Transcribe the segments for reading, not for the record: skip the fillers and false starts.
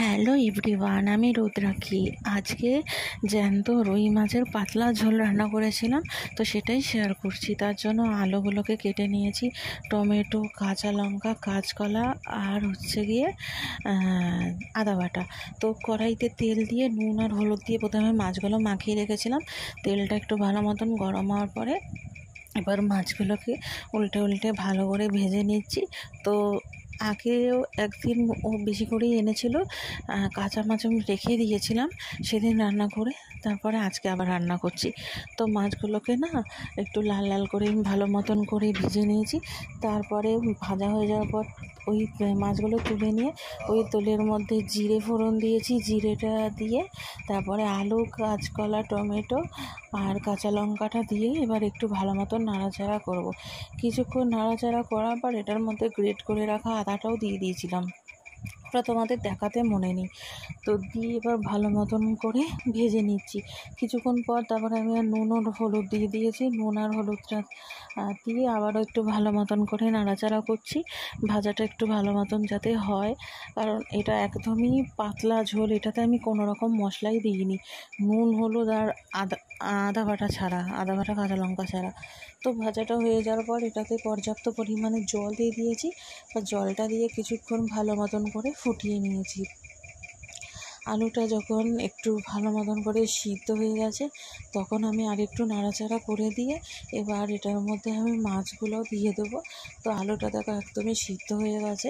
Hello everyone, আমি রুদ্রাক্ষী। আজকে জ্যান্ত রুই মাছের পাতলা ঝোল রান্না করেছিলাম, তো সেটাই শেয়ার করছি। তার জন্য আলুগুলোকে কেটে নিয়েছি, টমেটো, কাঁচা লঙ্কা, কাঁচকলা আর গিয়ে আদা বাটা। তো কড়াইতে তেল দিয়ে নুন আর হলুদ দিয়ে প্রথমে মাছগুলো মাখিয়ে রেখেছিলাম। তেলটা একটু ভালো মতন গরম হওয়ার পরে এবার মাছগুলোকে উল্টে উল্টে ভালো করে ভেজে নিচ্ছি। তো আগেও একদিন ও বেশি করেই এনেছিল, কাঁচা মাছ আমি রেখে দিয়েছিলাম সেদিন রান্না করে, তারপরে আজকে আবার রান্না করছি। তো মাছগুলোকে না একটু লাল লাল করে ভালো মতন করে ভেজে নিয়েছি। তারপরে ভাজা হয়ে যাওয়ার পর ওই মাছগুলো তুলে নিয়ে ওই তেলের মধ্যে জিরে ফোড়ন দিয়েছি। জিরেটা দিয়ে তারপরে আলু, কাঁচকলা, টমেটো আর কাঁচা লঙ্কাটা দিয়ে এবার একটু ভালো মতন নাড়াচাড়া করব। কিছুক্ষণ নাড়াচাড়া করার পর এটার মধ্যে গ্রেট করে রাখা আদাটাও দিয়ে দিয়েছিলাম, ওটা তোমাদের দেখাতে মনে নেই। তো দিয়ে এবার ভালো মতন করে ভেজে নিচ্ছি। কিছুক্ষণ পর তারপরে আমি আর নুন আর হলুদ দিয়ে দিয়েছি। নুন আর হলুদটা দিয়ে আবারও একটু ভালো মতন করে নাড়াচাড়া করছি, ভাজাটা একটু ভালো মতন যাতে হয়। কারণ এটা একদমই পাতলা ঝোল, এটাতে আমি কোনো রকম মশলাই দিইনি, নুন হলুদ আর আদা বাটা ছাড়া, আদা বাটা কাঁচা লঙ্কা ছাড়া। তো ভাজাটা হয়ে যাওয়ার পর এটাতে পর্যাপ্ত পরিমাণে জল দিয়ে দিয়েছি, আর জলটা দিয়ে কিছুক্ষণ ভালো মতন করে ফুটিয়ে নিয়েছি। আলুটা যখন একটু ভালো মতন করে সিদ্ধ হয়ে গেছে তখন আমি আরেকটু নাড়াচাড়া করে দিয়ে এবার এটার মধ্যে আমি মাছগুলো দিয়ে দেবো। তো আলুটা দেখো একদমই সিদ্ধ হয়ে গেছে,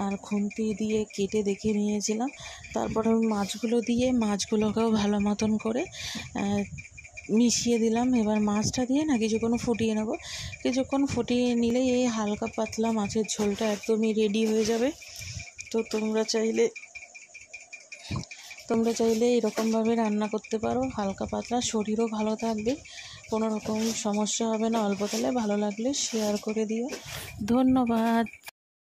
আর খুন্তি দিয়ে কেটে দেখে নিয়েছিলাম। তারপর আমি মাছগুলোকেও ভালো মতন করে মিশিয়ে দিলাম। এবার মাছটা দিয়ে না কিছুক্ষণ ফুটিয়ে নেব। কিছুক্ষণ ফুটিয়ে নিলেই এই হালকা পাতলা মাছের ঝোলটা একদমই রেডি হয়ে যাবে। তো তোমরা চাইলে এরকমভাবে রান্না করতে পারো, হালকা পাতলা, শরীরও ভালো থাকবে, কোনো রকম সমস্যা হবে না। অল্প তেলে ভালো লাগলে শেয়ার করে দিও। ধন্যবাদ।